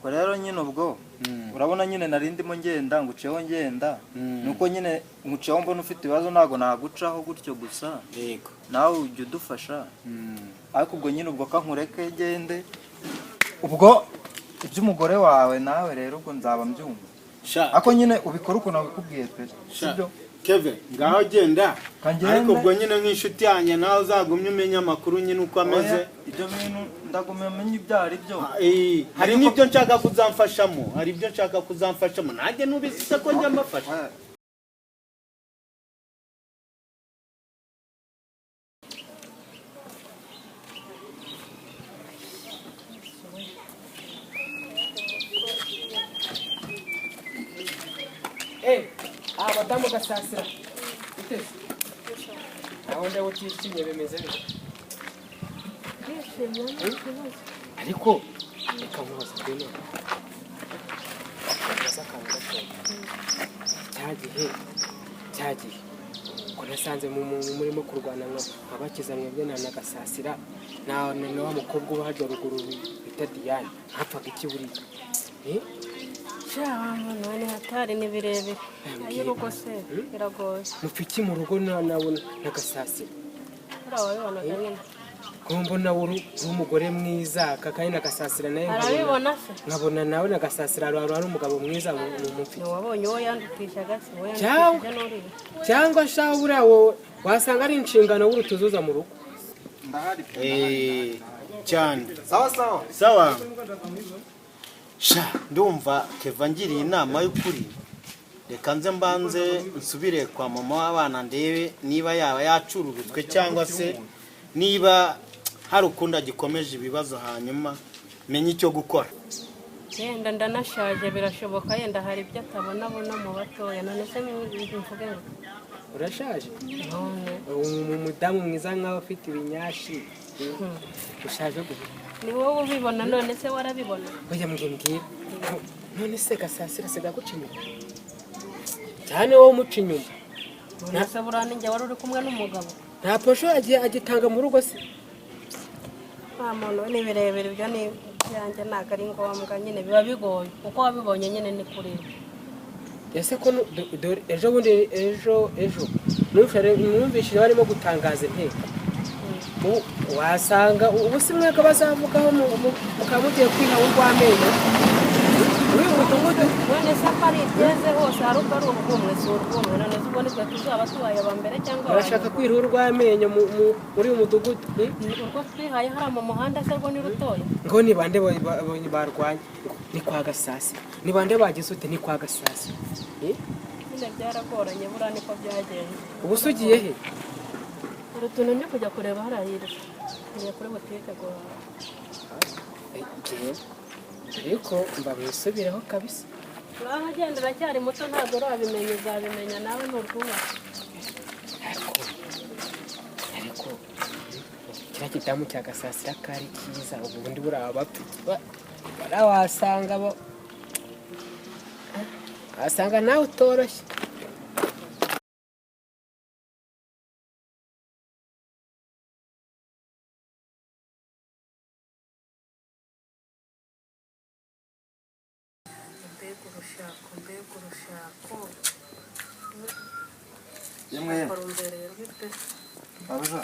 ko rero nyine ubwo urabona nyine nari ndimo ngenda nguceho ngenda nuko nyine nguceho mbona ufite ibibazo ntago nagucaho gutyo gusa yego nawe ujye udufasha ariko ubwo nyine ubwo kankureke gende ubwo iby'umugore wawe nawe rero ubwo nzaba mbyumva ako nyine ubikora uko nabikubwiye pe sibyo Kevin ngaho genda ariko ubwo nyine nk'inshuti yanjye nawe uzagumye umenya amakuru nyine uko ameze ibyo bintu ndagumye menye ibyari byo hari n'ibyo nshaka kuzamfashamo nanjye nubise ko njya mbafasha abadamu gasasira utese aho ndaho utishimye bimeze bite ariko reka nkubaze bino cyagihe ko nasanze murimo kurwana abakiza mwebwe na gasasira na wa mukobwa uba hajya ruguru bita Diane hapfaga iki buriya none hatari ni birebire ay'urugo se biragoye mupfiki mu rugo nawe na gasasira urabibonaga nyine ko mbona uri umugore mwiza kakanye na gasasira nawe arabibona se nkabona nawe na gasasira ari umugabo mwiza mu mupfiki wabonye uwo yandikishaga se uwo yandikishije n'uriya cyangwa shaho buriya wowe wasanga ari inshingano w'urutuzuza mu rugo cyane sawa ndumva Keva ngiriye inama y'ukuri reka nze mbanze nsubire kwa mama w'abana ndebe niba yaba yacururutswe cyangwa se niba hari ukundi agikomeje ibibazo hanyuma menye icyo gukora yenda ndanashaje birashoboka yenda hari ibyo atabona mu batoya none se mvuge ngo urashaje umudamu mwiza nk'aho ufite ibinyashi ushaje gute ni wowe ubibona none se warabibona oya mbwira none se gasasira se gaguca inyuma cyane wowe umuca inyuma none se burane njye wari uri kumwe n'umugabo nta posho agitanga mu rugo se nta muntu ni birebire ibyo ni byanjye ntabwo ari ngombwa nyine biba bigoye uko wabibonye nyine ni kureba ese ko ejo bundi ejo numvishije barimo gutangaza inteko wasanga ubu si mwaka bazavugaho mukaba mugiye kwiha urw'amenyo uyu mudugudu none se ko ari ibyeze hose hari ubwo ari urw'umwe si urw'umwe none se ubwo nitwe tuzaba tubaye aba mbere cyangwa barashaka kwiha urw'amenyo muri uyu mudugudu urwo twihaye hariya mu muhanda se rwo ni rutoya ngo ni bande barwanye ni kwa gasasi ni bande bagize ute ni kwa gasasi nyine byaragoranye buriya niko byagenze ubu se ugiye he urutuntu ndi kujya kureba harahirwa ngiye kuri butike guhaha ariko mba mwisubireho kabisa uraho agenda uracyari muto ntabwo urabimenya uzabimenya nawe ni urwubaka ariko kiriya kidamu cya gasasira kari kiza ubundi buriya bapfa wasanga nawe utoroshye mbega urushako yemwe babuja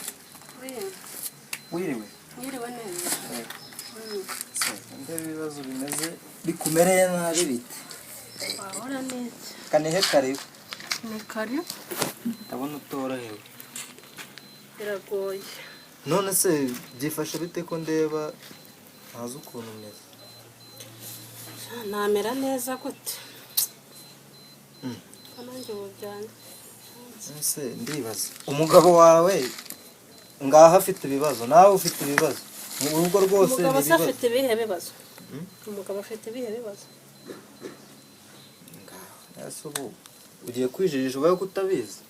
wiriwe neza ndebe ibibazo bimeze bikumereye nabi bite wahora neza kanihe karibu ni karibu ndabona utorohewe biragoye none se byifashe bite ko ndeba ntazi ukuntu umeze namera neza gute nanjye ubu byanjye ese ndibaza umugabo wawe ngaho afite ibibazo nawe ufite ibibazo mu rugo rwose umugabo se afite ibihe bibazo umugabo afite ibihe bibazo ese ubu ugiye kwijijisha ubaye ko utabizi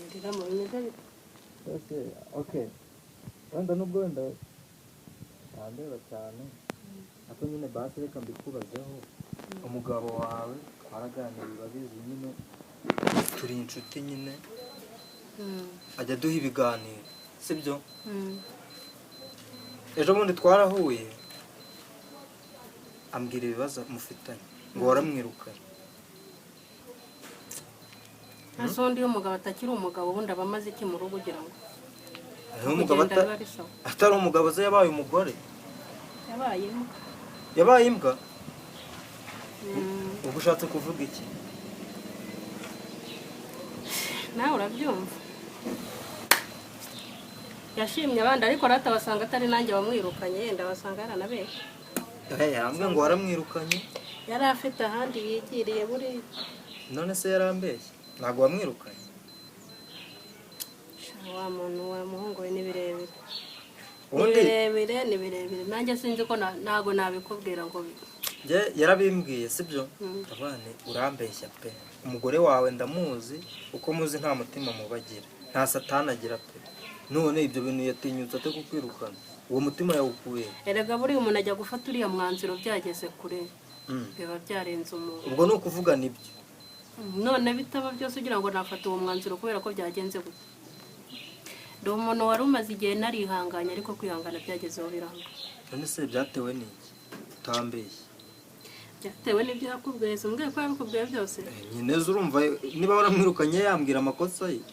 ndiramo bimeze bite okay wenda nubwo wenda ndeba cyane ako nyine basi reka mbikubazeho umugabo wawe twaraganiriye babizi nyine turi inshuti nyine ajya duha ibiganiro sibyo ejo bundi twarahuye ambwira ibibazo mufitanye ngo waramwirukanye. ese undi iyo umugabo atakiri umugabo ubundi aba amaze iki mu rugo ugira ngo umugabo atari umugabo ze yabaye umugore, yabaye imbwa. Ubwo ushatse kuvuga iki? nawe urabyumva. Yashimye abandi ariko rata basanga atari nanjye wamwirukanye, yenda basanga yaranabeshye. Yambwiye ngo waramwirukanye. Yari afite ahandi yigiriye buri. None se yarambeshye? Ntabwo wamwirukanye? Wa muntu wa muhungu we ni birebire. Ni birebire. Nanjye sinzi ko ntago nabikubwira ngo yarabimbwiye sibyo? Abane urambeshya pe. Umugore wawe ndamuzi uko muzi nta mutima mubagira. Nta satani agira pe. None ibyo bintu yatinyutse ate kukwirukana. Uwo mutima yawukuye. Erega buri umuntu ajya gufata uriya mwanzuro byageze kure. Biba byarenze umuntu. Ubwo no kuvuga nibyo. None bitaba byose ugira ngo nafata uwo mwanzuro kubera ko byagenze gute. Do umuntu wari umaze igihe narihanganye ariko kwihangana byagezeho biranga. None se byatewe n'iki? Utambeshye. Byatewe n'ibyo yakubwiye, mbwiye ko yabikubwiye byose. Nyine urumva niba waramwirukanye yambwira amakosa ye.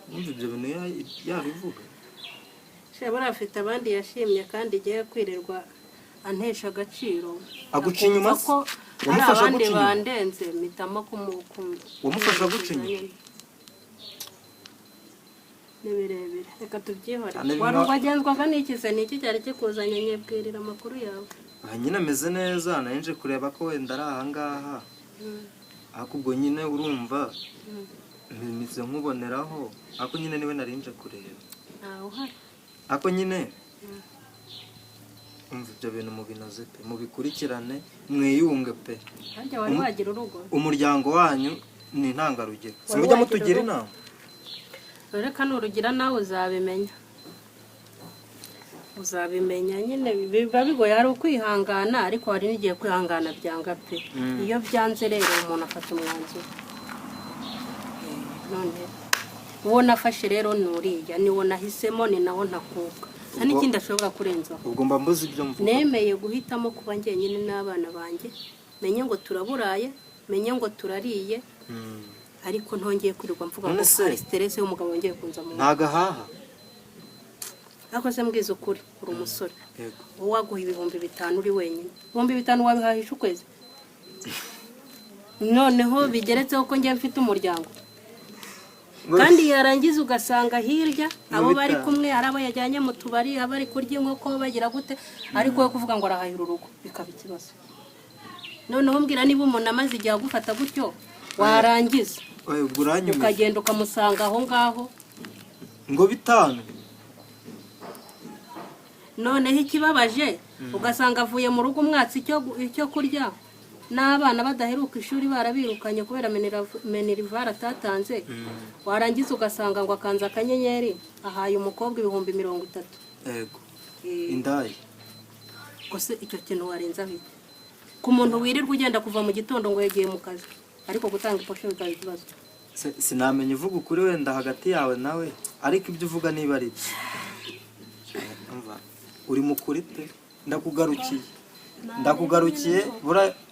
Numva ibyo bintu yabivuga. Shebora afite abandi yashimye kandi igiye kwirirwa antesha agaciro. Aguca inyuma ko wamufasha guca inyuma. Bandenze mitamo wamufasha guca inyuma. Nibirebire reka tubyihore. Wari wagenzwaga n'ikize n'iki cyari kikuzanye nyebwirira amakuru yawe. Nyine ameze neza narinje kureba ko wenda ari aha ngaha. Akubwo nyine urumva mise nkuboneraho ako nyine niwe narinje kureba. Uhari. Ako nyine umva ibyo bintu mubinoze pe mubikurikirane mwiyunge pe. Hajya wari wagira urugo. Umuryango wanyu ni intangarugero. Simujya mutugira inama. Reka nurugira nawe uzabimenya nyine biba bigoye hari ukwihangana ariko hari n'igihe kwihangana byanga pe. Iyo byanze rero umuntu afata umwanzuro. None uwo nafashe rero nuriya niwo nahisemo ni nawo ntakuka. Nta n'ikindi ashobora kurenzaho. Ubwo mba mbuze ibyo mvuga. Nemeye guhitamo kuba njye nyine n'abana banjye. Menye ngo turaburaye, menye ngo turariye. Ariko ntongeye kwirirwa mvuga ngo ari stress y'umugabo wongeye kunza mu. Ntagahaha. Ako se mbwiza ukuri uri umusore. Yego. Waguha ibihumbi 5 uri wenyine. 5,000 wabihahisha ukwezi. Noneho bigeretseho ko njye mfite umuryango. Kandi yarangiza ugasanga hirya abo bari kumwe arabo yajyanye mu tubari abari kurya inkoko bagira gute ariko yo kuvuga ngo arahahira urugo bikaba ikibazo. Noneho mbwira niba umuntu amaze igihe agufata gutyo warangiza ukagenda ukamusanga aho ngaho ngo 5. Noneho ikibabaje ugasanga avuye mu rugo umwatsi icyo kurya n'abana badaheruka ishuri barabirukanye kubera menirivara atatanze. Warangiza ugasanga ngo akanza akanyenyeri ahaye umukobwa 30,000. Yego. Indaya. Kose icyo kintu warenza bite ku muntu wirirwa ugenda kuva mu gitondo ngo yegeye mu kazi ariko gutanga iposho bikaba ikibazo. Sinamenye uvuga ukuri wenda hagati yawe nawe ariko ibyo uvuga niba ari uri mukuri pe. Ndakugarukiye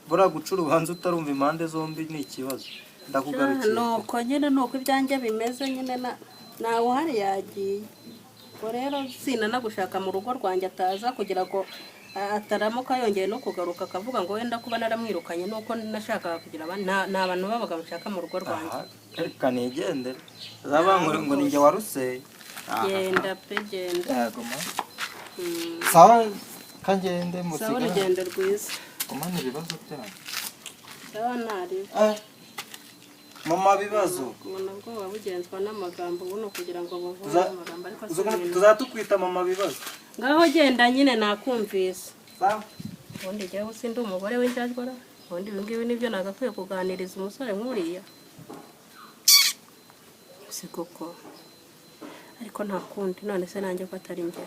bura gucura ubanza utarumva impande zombi ni ikibazo. Ndakugarukiye. Nuko nyine nuko ibyanjye bimeze nyine nawe hari yagiye. Ko rero sina nagushaka mu rugo rwanjye ataza kugira ngo ataramuka yongeye no kugaruka akavuga ngo wenda kuba naramwirukanye nuko nashakaga kugira n'abantu babaga bashaka mu rugo rwanjye. Reka nigendere. Zabangure ngo ninjye waruse. Genda pe genda. Yego ma. Sawa kangende musiga. Sawa urugendo rwiza. Komana ibibazo byanyu. Sawa nari. Mama bibazo. Nabwo wabugenzwa n'amagambo buno kugira ngo bavuge amagambo ariko tuzatukwita mama bibazo. Ngaho genda nyine nakumvise. Sawa. Ubundi jya usinde umugore w'injajwara. Ubundi ibingibi nibyo nagakwiye kuganiriza umusore nk'uriya. Si koko. Ariko nta kundi none se nanjye ko atari njye.